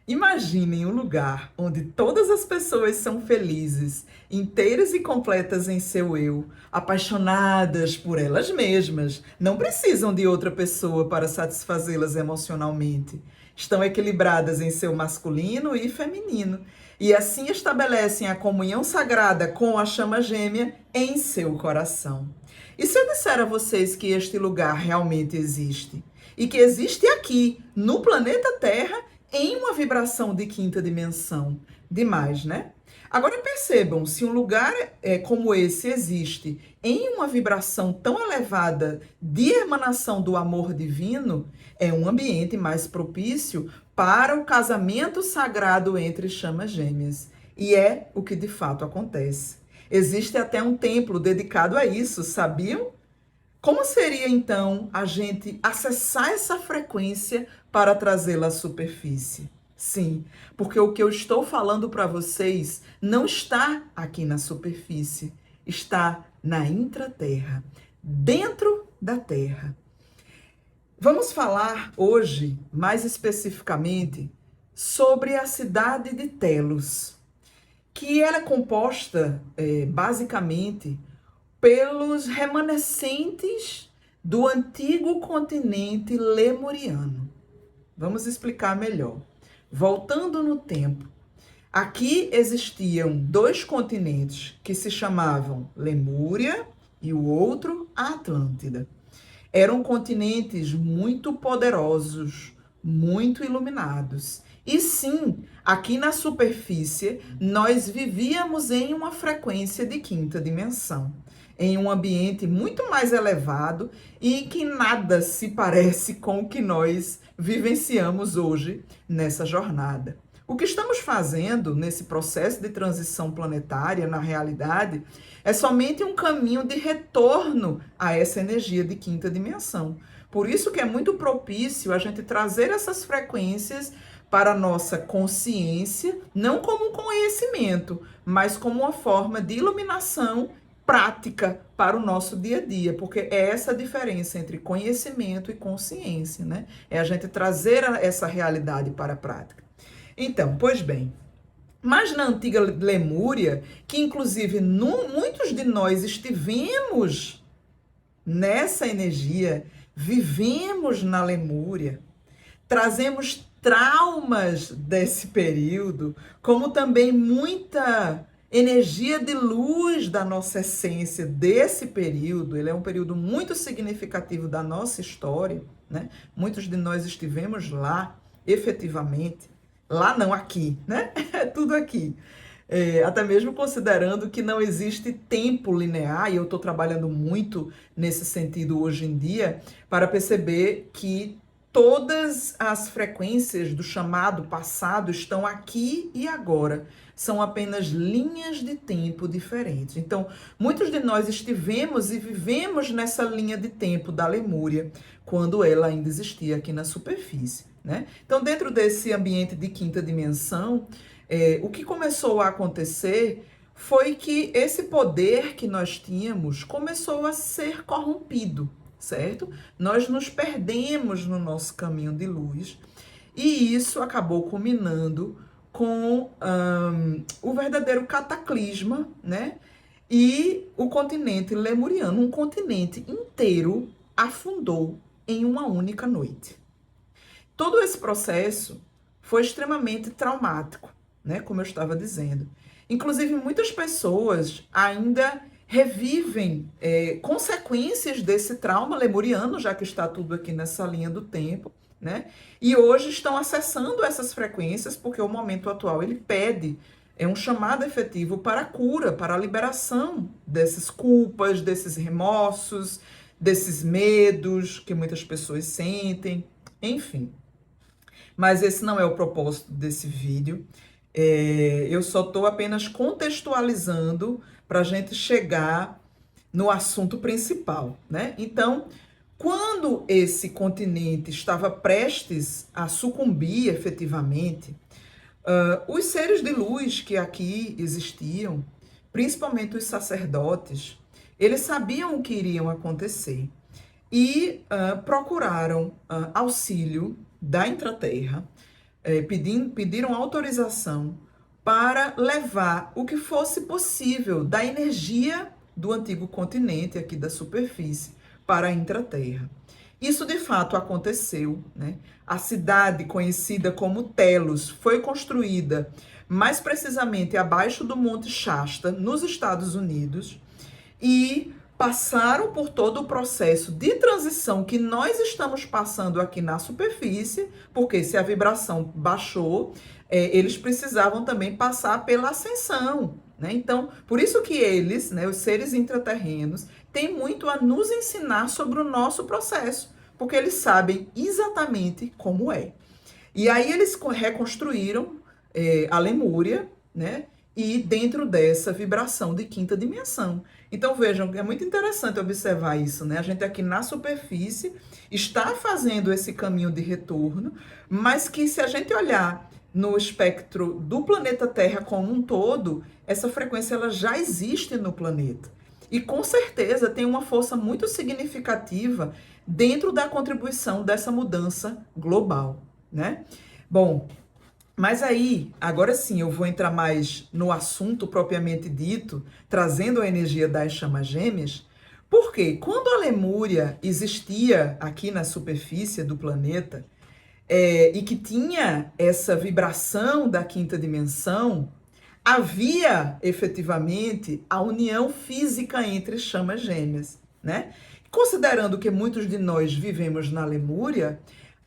Imaginem um lugar onde todas as pessoas são felizes, inteiras e completas em seu eu, apaixonadas por elas mesmas, não precisam de outra pessoa para satisfazê-las emocionalmente. Estão equilibradas em seu masculino e feminino, e assim estabelecem a comunhão sagrada com a chama gêmea em seu coração. E se eu disser a vocês que este lugar realmente existe? E que existe aqui, no planeta Terra, em uma vibração de quinta dimensão. Demais, né? Agora percebam, se um lugar como esse existe em uma vibração tão elevada de emanação do amor divino, é um ambiente mais propício para o casamento sagrado entre chamas gêmeas. E é o que de fato acontece. Existe até um templo dedicado a isso, sabiam? Como seria então a gente acessar essa frequência para trazê-la à superfície? Sim, porque o que eu estou falando para vocês não está aqui na superfície, está na intraterra, dentro da Terra. Vamos falar hoje, mais especificamente, sobre a cidade de Telos, que ela é composta basicamente pelos remanescentes do antigo continente lemuriano. Vamos explicar melhor. Voltando no tempo, aqui existiam dois continentes que se chamavam Lemúria e o outro a Atlântida. Eram continentes muito poderosos, muito iluminados. E sim, aqui na superfície, nós vivíamos em uma frequência de quinta dimensão, em um ambiente muito mais elevado e que nada se parece com o que nós vivenciamos hoje nessa jornada. O que estamos fazendo nesse processo de transição planetária, na realidade, é somente um caminho de retorno a essa energia de quinta dimensão. Por isso que é muito propício a gente trazer essas frequências para a nossa consciência, não como um conhecimento, mas como uma forma de iluminação prática para o nosso dia a dia, porque é essa a diferença entre conhecimento e consciência, né? É a gente trazer essa realidade para a prática. Então, pois bem, mas na antiga Lemúria, que inclusive muitos de nós estivemos nessa energia, vivemos na Lemúria, trazemos traumas desse período, como também muita energia de luz da nossa essência desse período. Ele é um período muito significativo da nossa história, né? Muitos de nós estivemos lá, efetivamente. Lá não, aqui, né? É tudo aqui. Até mesmo considerando que não existe tempo linear, e eu estou trabalhando muito nesse sentido hoje em dia, para perceber que todas as frequências do chamado passado estão aqui e agora. São apenas linhas de tempo diferentes. Então, muitos de nós estivemos e vivemos nessa linha de tempo da Lemúria, quando ela ainda existia aqui na superfície, né? Então, dentro desse ambiente de quinta dimensão, o que começou a acontecer foi que esse poder que nós tínhamos começou a ser corrompido, certo? Nós nos perdemos no nosso caminho de luz e isso acabou culminando com o verdadeiro cataclisma, né? E o continente lemuriano, um continente inteiro, afundou em uma única noite. Todo esse processo foi extremamente traumático, né? Como eu estava dizendo. Inclusive, muitas pessoas ainda revivem consequências desse trauma lemuriano, já que está tudo aqui nessa linha do tempo, né? E hoje estão acessando essas frequências porque o momento atual ele pede um chamado efetivo para a cura, para a liberação dessas culpas, desses remorsos, desses medos que muitas pessoas sentem, enfim. Mas esse não é o propósito desse vídeo. Eu só estou apenas contextualizando para a gente chegar no assunto principal, né? Então, quando esse continente estava prestes a sucumbir efetivamente, os seres de luz que aqui existiam, principalmente os sacerdotes, eles sabiam o que iriam acontecer e procuraram auxílio da intraterra pediram autorização para levar o que fosse possível da energia do antigo continente, aqui da superfície, para a intraterra. Isso de fato aconteceu, né? A cidade conhecida como Telos foi construída mais precisamente abaixo do Monte Shasta, nos Estados Unidos, e passaram por todo o processo de transição que nós estamos passando aqui na superfície, porque se a vibração baixou, eles precisavam também passar pela ascensão, né? Então, por isso que eles, né, os seres intraterrenos, têm muito a nos ensinar sobre o nosso processo, porque eles sabem exatamente como é. E aí eles reconstruíram a Lemúria, né? E dentro dessa vibração de quinta dimensão. Então vejam, é muito interessante observar isso, né? A gente aqui na superfície está fazendo esse caminho de retorno, mas que se a gente olhar no espectro do planeta Terra como um todo, essa frequência ela já existe no planeta. E com certeza tem uma força muito significativa dentro da contribuição dessa mudança global, né? Bom, mas aí, agora sim, eu vou entrar mais no assunto propriamente dito, trazendo a energia das chamas gêmeas, porque quando a Lemúria existia aqui na superfície do planeta, e que tinha essa vibração da quinta dimensão, havia efetivamente a união física entre chamas gêmeas, né? Considerando que muitos de nós vivemos na Lemúria,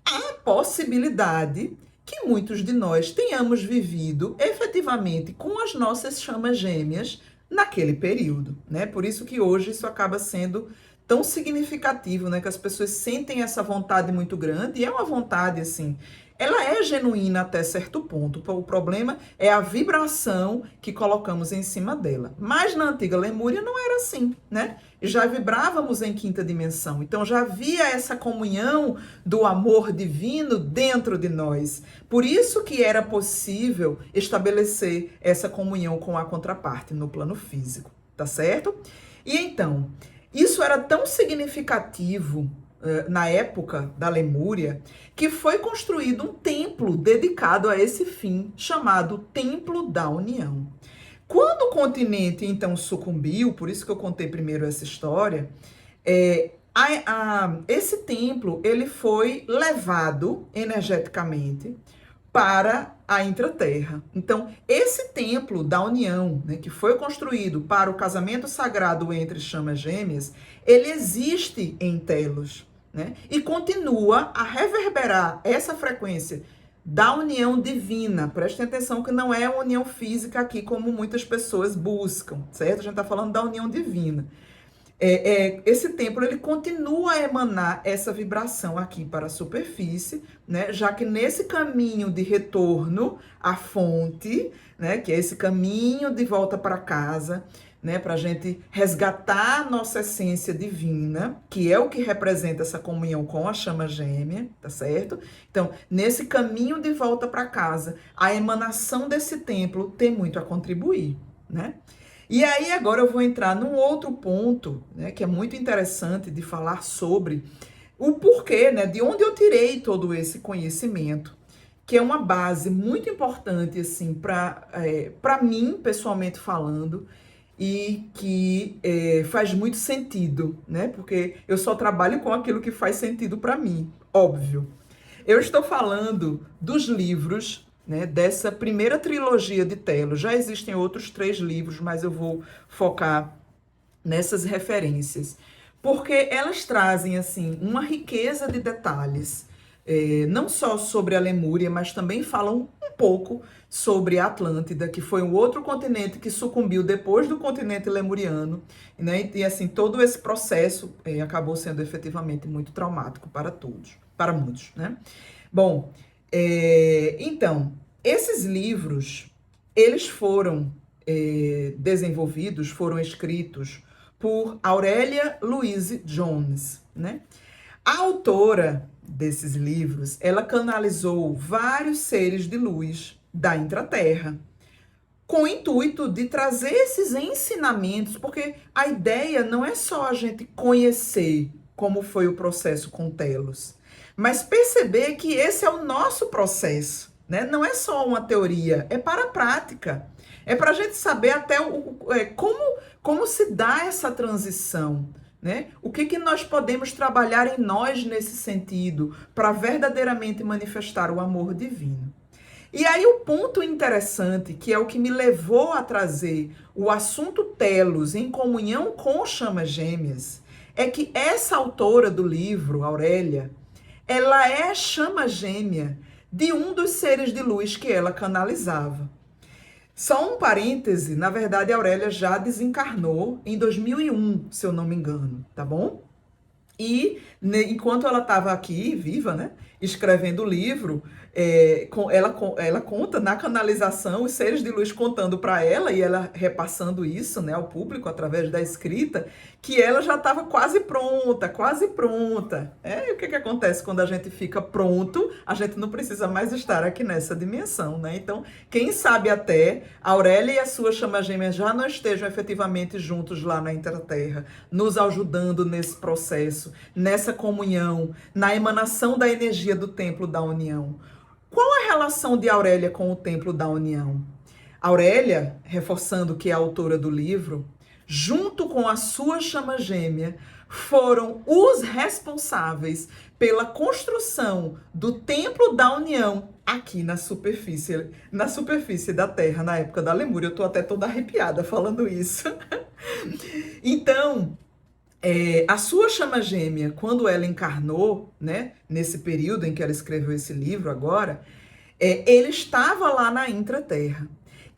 há possibilidade que muitos de nós tenhamos vivido efetivamente com as nossas chamas gêmeas naquele período, né? Por isso que hoje isso acaba sendo tão significativo, né? Que as pessoas sentem essa vontade muito grande, e é uma vontade, assim, ela é genuína até certo ponto. O problema é a vibração que colocamos em cima dela. Mas na antiga Lemúria não era assim, né? Já vibrávamos em quinta dimensão, então já havia essa comunhão do amor divino dentro de nós. Por isso que era possível estabelecer essa comunhão com a contraparte no plano físico, tá certo? E então, isso era tão significativo na época da Lemúria, que foi construído um templo dedicado a esse fim, chamado Templo da União. Quando o continente, então, sucumbiu, por isso que eu contei primeiro essa história, esse templo ele foi levado energeticamente para a intraterra. Então, esse templo da união, né, que foi construído para o casamento sagrado entre chamas gêmeas, ele existe em Telos, né, e continua a reverberar essa frequência da união divina. Prestem atenção que não é a união física aqui como muitas pessoas buscam, certo? A gente está falando da união divina. Esse templo ele continua a emanar essa vibração aqui para a superfície, né? Já que nesse caminho de retorno à fonte, né? Que é esse caminho de volta para casa, né? Para a gente resgatar a nossa essência divina, que é o que representa essa comunhão com a chama gêmea, tá certo? Então, nesse caminho de volta para casa, a emanação desse templo tem muito a contribuir, né? E aí agora eu vou entrar num outro ponto, né, que é muito interessante de falar sobre o porquê, né, de onde eu tirei todo esse conhecimento, que é uma base muito importante assim para mim, pessoalmente falando, e que faz muito sentido, né, porque eu só trabalho com aquilo que faz sentido para mim, óbvio. Eu estou falando dos livros, né, dessa primeira trilogia de Telos. Já existem outros 3 livros, mas eu vou focar nessas referências, porque elas trazem assim uma riqueza de detalhes, não só sobre a Lemúria, mas também falam um pouco sobre a Atlântida, que foi um outro continente que sucumbiu depois do continente lemuriano, né? E assim todo esse processo acabou sendo efetivamente muito traumático para todos, para muitos, né? Bom, então, esses livros, eles foram desenvolvidos, foram escritos por Aurélia Louise Jones, né? A autora desses livros, ela canalizou vários seres de luz da intraterra, com o intuito de trazer esses ensinamentos, porque a ideia não é só a gente conhecer como foi o processo com Telos, mas perceber que esse é o nosso processo, né? Não é só uma teoria, é para a prática. É para a gente saber até como se dá essa transição, né? O que nós podemos trabalhar em nós nesse sentido para verdadeiramente manifestar o amor divino. E aí o ponto interessante, que é o que me levou a trazer o assunto telos em comunhão com chamas gêmeas, é que essa autora do livro, Aurélia, ela é chama gêmea de um dos seres de luz que ela canalizava. Só um parêntese, na verdade a Aurélia já desencarnou em 2001, se eu não me engano, tá bom? E enquanto ela estava aqui, viva, né, escrevendo o livro, ela conta na canalização, os seres de luz contando para ela, e ela repassando isso, né, ao público através da escrita, que ela já estava quase pronta, quase pronta. E o que acontece quando a gente fica pronto? A gente não precisa mais estar aqui nessa dimensão, né? Então, quem sabe até a Aurélia e a sua chama gêmea já não estejam efetivamente juntos lá na Intraterra, nos ajudando nesse processo, nessa comunhão, na emanação da energia do Templo da União. Qual a relação de Aurélia com o Templo da União? Aurélia, reforçando que é a autora do livro, junto com a sua chama gêmea, foram os responsáveis pela construção do Templo da União aqui na superfície da Terra, na época da Lemúria. Eu tô até toda arrepiada falando isso. Então, a sua chama gêmea, quando ela encarnou, né, nesse período em que ela escreveu esse livro agora, ele estava lá na Intraterra.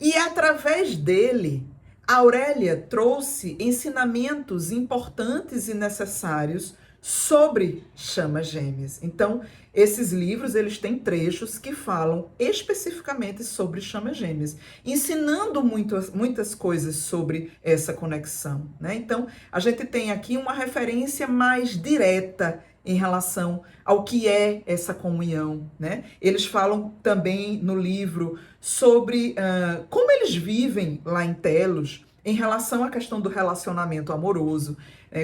E através dele, a Aurélia trouxe ensinamentos importantes e necessários sobre chamas gêmeas. Então, esses livros, eles têm trechos que falam especificamente sobre chamas gêmeas, ensinando muitas coisas sobre essa conexão, né? Então, a gente tem aqui uma referência mais direta em relação ao que é essa comunhão, né? Eles falam também no livro sobre como eles vivem lá em Telos, em relação à questão do relacionamento amoroso,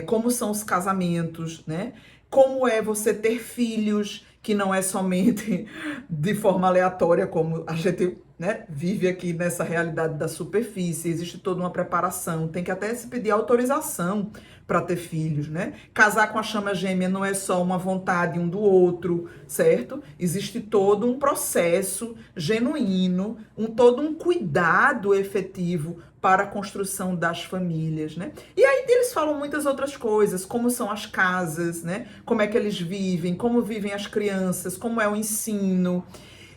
como são os casamentos, né? Como é você ter filhos, que não é somente de forma aleatória, como a gente, né, vive aqui nessa realidade da superfície. Existe toda uma preparação, tem que até se pedir autorização para ter filhos, né? Casar com a chama gêmea não é só uma vontade um do outro, certo? Existe todo um processo genuíno, todo um cuidado efetivo para a construção das famílias, né? E aí eles falam muitas outras coisas, como são as casas, né? Como é que eles vivem, como vivem as crianças, como é o ensino.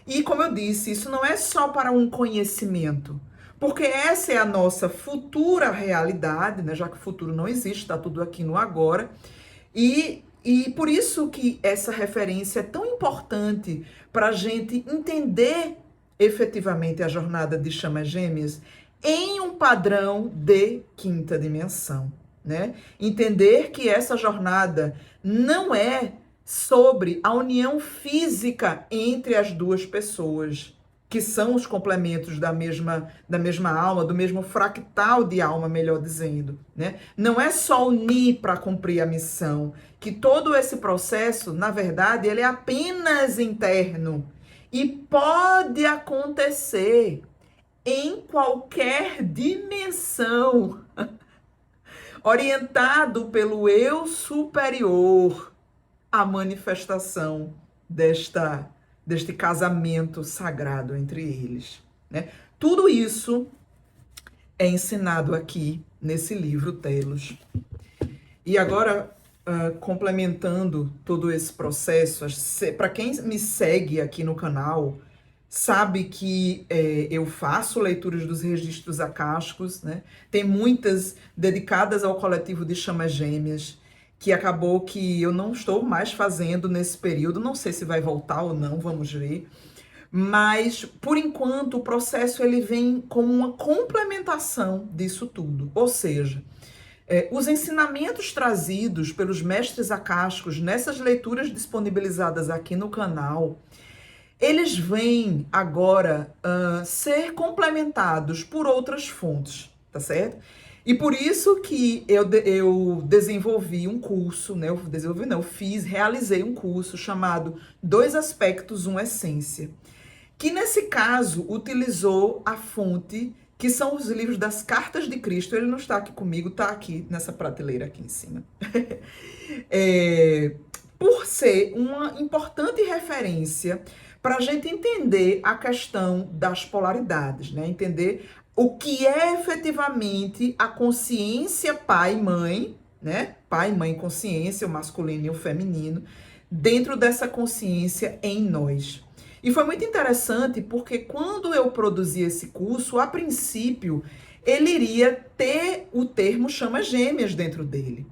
E como eu disse, isso não é só para um conhecimento, porque essa é a nossa futura realidade, né? Já que o futuro não existe, está tudo aqui no agora. E por isso que essa referência é tão importante para a gente entender efetivamente a jornada de chamas gêmeas em um padrão de quinta dimensão, né? Entender que essa jornada não é sobre a união física entre as duas pessoas, que são os complementos da mesma alma, do mesmo fractal de alma, melhor dizendo, né? Não é só unir para cumprir a missão, que todo esse processo, na verdade, ele é apenas interno e pode acontecer em qualquer dimensão, orientado pelo eu superior, a manifestação deste casamento sagrado entre eles, né? Tudo isso é ensinado aqui nesse livro Telos. E agora, complementando todo esse processo, para quem me segue aqui no canal, sabe que eu faço leituras dos registros acásticos, né? Tem muitas dedicadas ao coletivo de chamas gêmeas, que acabou que eu não estou mais fazendo nesse período. Não sei se vai voltar ou não, vamos ver. Mas, por enquanto, o processo ele vem como uma complementação disso tudo. Ou seja, os ensinamentos trazidos pelos mestres acásticos nessas leituras disponibilizadas aqui no canal, eles vêm agora ser complementados por outras fontes, tá certo? E por isso que eu desenvolvi um curso, né? Realizei um curso chamado Dois Aspectos, Uma Essência, que nesse caso utilizou a fonte que são os livros das Cartas de Cristo. Ele não está aqui comigo, está aqui nessa prateleira aqui em cima. Por ser uma importante referência para a gente entender a questão das polaridades, né? Entender o que é efetivamente a consciência pai-mãe, né? Pai, mãe, consciência, o masculino e o feminino, dentro dessa consciência em nós. E foi muito interessante porque quando eu produzi esse curso, a princípio, ele iria ter o termo chama gêmeas dentro dele.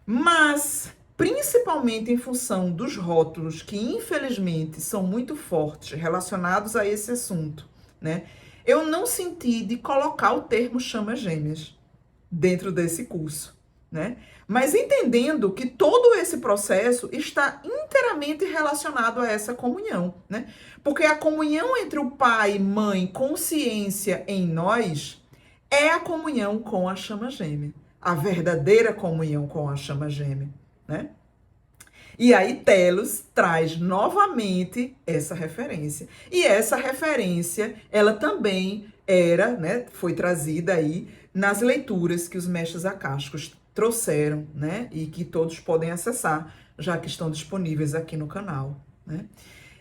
Mas, principalmente em função dos rótulos que, infelizmente, são muito fortes relacionados a esse assunto, né? Eu não senti de colocar o termo chama gêmeas dentro desse curso, né? Mas entendendo que todo esse processo está inteiramente relacionado a essa comunhão, né? Porque a comunhão entre o pai, mãe, consciência em nós é a comunhão com a chama gêmea, a verdadeira comunhão com a chama gêmea, né? E aí Telos traz novamente essa referência. E essa referência, ela também era, né, foi trazida aí nas leituras que os mestres acásticos trouxeram, né, e que todos podem acessar, já que estão disponíveis aqui no canal, né?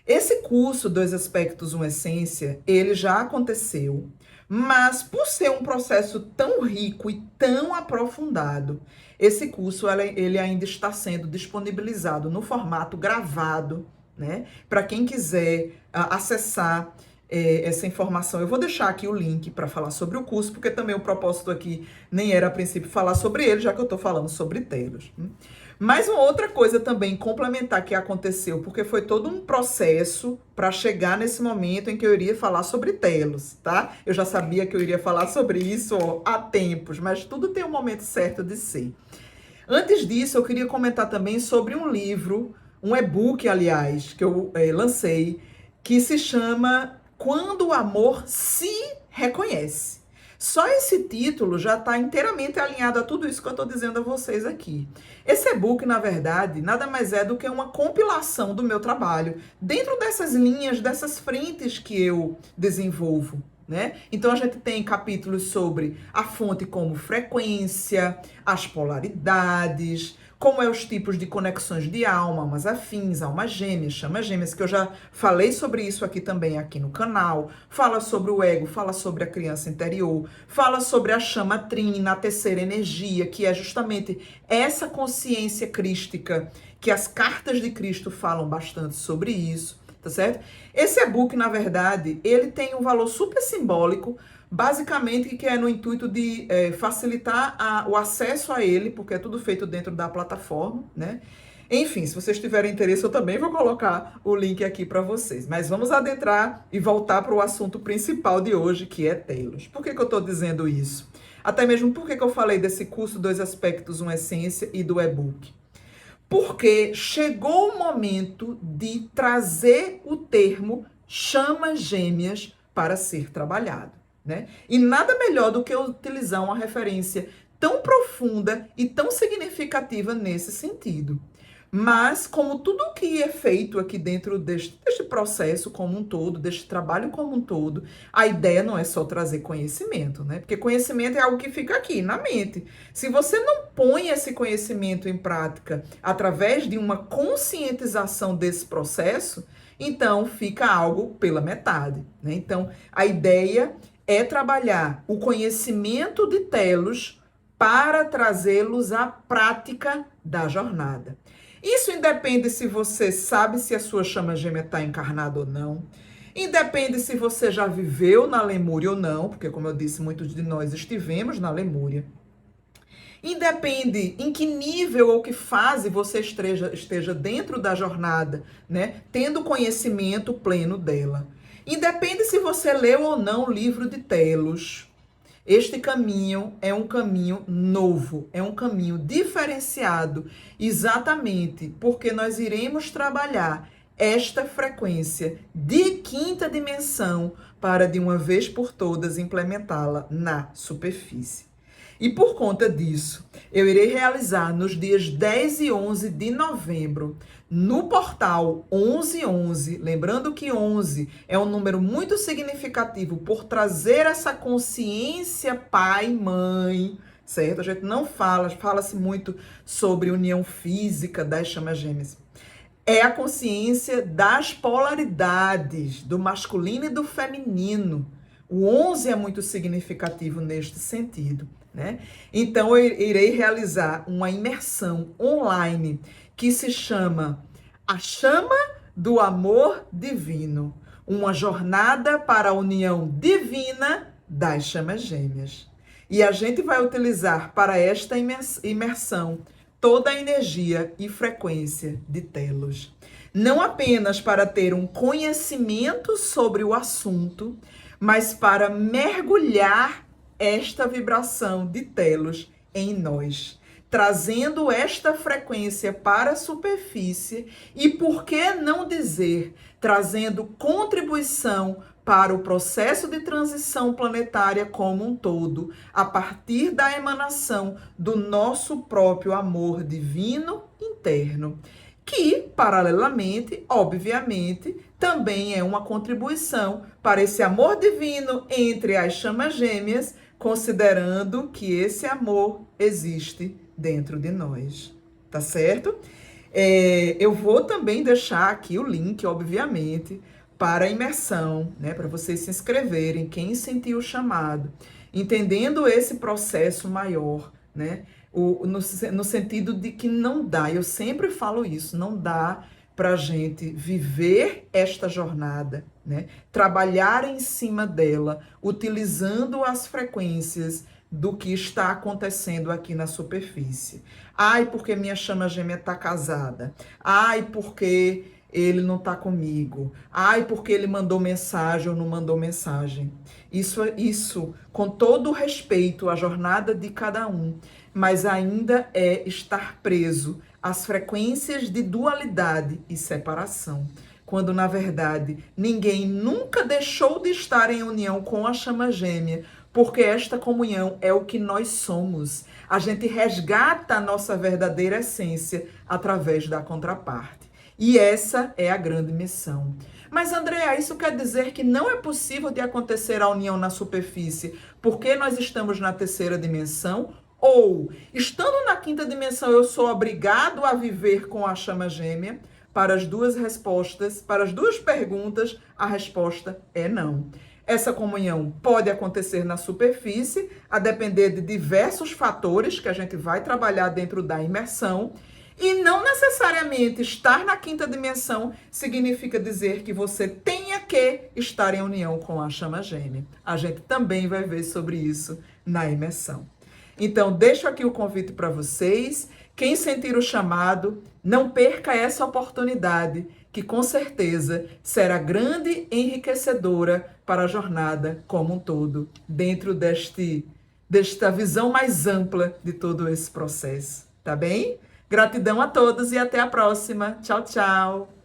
Esse curso, Dois Aspectos, Uma Essência, ele já aconteceu, mas por ser um processo tão rico e tão aprofundado, esse curso ele ainda está sendo disponibilizado no formato gravado, né? Para quem quiser acessar essa informação. Eu vou deixar aqui o link para falar sobre o curso, porque também o propósito aqui nem era a princípio falar sobre ele, já que eu estou falando sobre Telos. Mas uma outra coisa também complementar que aconteceu, porque foi todo um processo para chegar nesse momento em que eu iria falar sobre Telos, tá? Eu já sabia que eu iria falar sobre isso há tempos, mas tudo tem um momento certo de ser. Antes disso, eu queria comentar também sobre um livro, um e-book, aliás, que eu lancei, que se chama Quando o Amor se Reconhece. Só esse título já está inteiramente alinhado a tudo isso que eu estou dizendo a vocês aqui. Esse e-book, na verdade, nada mais é do que uma compilação do meu trabalho, dentro dessas linhas, dessas frentes que eu desenvolvo, né? Então a gente tem capítulos sobre a fonte como frequência, as polaridades, como é os tipos de conexões de alma, almas afins, almas gêmeas, chamas gêmeas, que eu já falei sobre isso aqui também aqui no canal. Fala sobre o ego, fala sobre a criança interior, fala sobre a chama trina, a terceira energia, que é justamente essa consciência crística, que as cartas de Cristo falam bastante sobre isso, tá certo? Esse e-book, na verdade, ele tem um valor super simbólico, basicamente que é no intuito de facilitar o acesso a ele, porque é tudo feito dentro da plataforma, né? Enfim, se vocês tiverem interesse, eu também vou colocar o link aqui para vocês. Mas vamos adentrar e voltar para o assunto principal de hoje, que é Telos. Por que eu estou dizendo isso? Até mesmo por que eu falei desse curso Dois Aspectos, Uma Essência e do e-book? Porque chegou o momento de trazer o termo chamas gêmeas para ser trabalhado, né? E nada melhor do que utilizar uma referência tão profunda e tão significativa nesse sentido. Mas, como tudo que é feito aqui dentro deste processo como um todo, deste trabalho como um todo, a ideia não é só trazer conhecimento, né? Porque conhecimento é algo que fica aqui, na mente. Se você não põe esse conhecimento em prática através de uma conscientização desse processo, então fica algo pela metade, né? Então, a ideia é trabalhar o conhecimento de Telos para trazê-los à prática da jornada. Isso independe se você sabe se a sua chama gêmea está encarnada ou não. Independe se você já viveu na Lemúria ou não, porque, como eu disse, muitos de nós estivemos na Lemúria. Independe em que nível ou que fase você esteja dentro da jornada, né? Tendo conhecimento pleno dela. Independe se você leu ou não o livro de Telos. Este caminho é um caminho novo, é um caminho diferenciado, exatamente porque nós iremos trabalhar esta frequência de quinta dimensão para, de uma vez por todas, implementá-la na superfície. E por conta disso, eu irei realizar nos dias 10 e 11 de novembro, no portal 1111, lembrando que 11 é um número muito significativo por trazer essa consciência pai, mãe, certo? A gente não fala-se muito sobre união física das chamas gêmeas. É a consciência das polaridades, do masculino e do feminino. O 11 é muito significativo neste sentido, né? Então, eu irei realizar uma imersão online que se chama A Chama do Amor Divino, uma jornada para a união divina das chamas gêmeas. E a gente vai utilizar para esta imersão toda a energia e frequência de Telos. Não apenas para ter um conhecimento sobre o assunto, mas para mergulhar esta vibração de Telos em nós, trazendo esta frequência para a superfície e, por que não dizer, trazendo contribuição para o processo de transição planetária como um todo, a partir da emanação do nosso próprio amor divino interno, que, paralelamente, obviamente, também é uma contribuição para esse amor divino entre as chamas gêmeas, considerando que esse amor existe dentro de nós, tá certo? Eu vou também deixar aqui o link, obviamente, para a imersão, né, para vocês se inscreverem, quem sentiu o chamado, entendendo esse processo maior, né, no sentido de que não dá, eu sempre falo isso, não dá para a gente viver esta jornada, né, trabalhar em cima dela, utilizando as frequências do que está acontecendo aqui na superfície. Ai, porque minha chama gêmea está casada. Ai, porque ele não está comigo. Ai, porque ele mandou mensagem ou não mandou mensagem. Isso com todo o respeito à jornada de cada um, mas ainda é estar preso às frequências de dualidade e separação, quando na verdade ninguém nunca deixou de estar em união com a chama gêmea, porque esta comunhão é o que nós somos. A gente resgata a nossa verdadeira essência através da contraparte. E essa é a grande missão. Mas, Andréa, isso quer dizer que não é possível de acontecer a união na superfície porque nós estamos na terceira dimensão? Ou, estando na quinta dimensão, eu sou obrigado a viver com a chama gêmea? Para as duas respostas, para as duas perguntas, a resposta é não. Essa comunhão pode acontecer na superfície, a depender de diversos fatores que a gente vai trabalhar dentro da imersão. E não necessariamente estar na quinta dimensão significa dizer que você tenha que estar em união com a chama gêmea. A gente também vai ver sobre isso na imersão. Então, deixo aqui o convite para vocês. Quem sentir o chamado, não perca essa oportunidade, que com certeza será grande e enriquecedora para a jornada como um todo, dentro desta visão mais ampla de todo esse processo. Tá bem? Gratidão a todos e até a próxima. Tchau, tchau.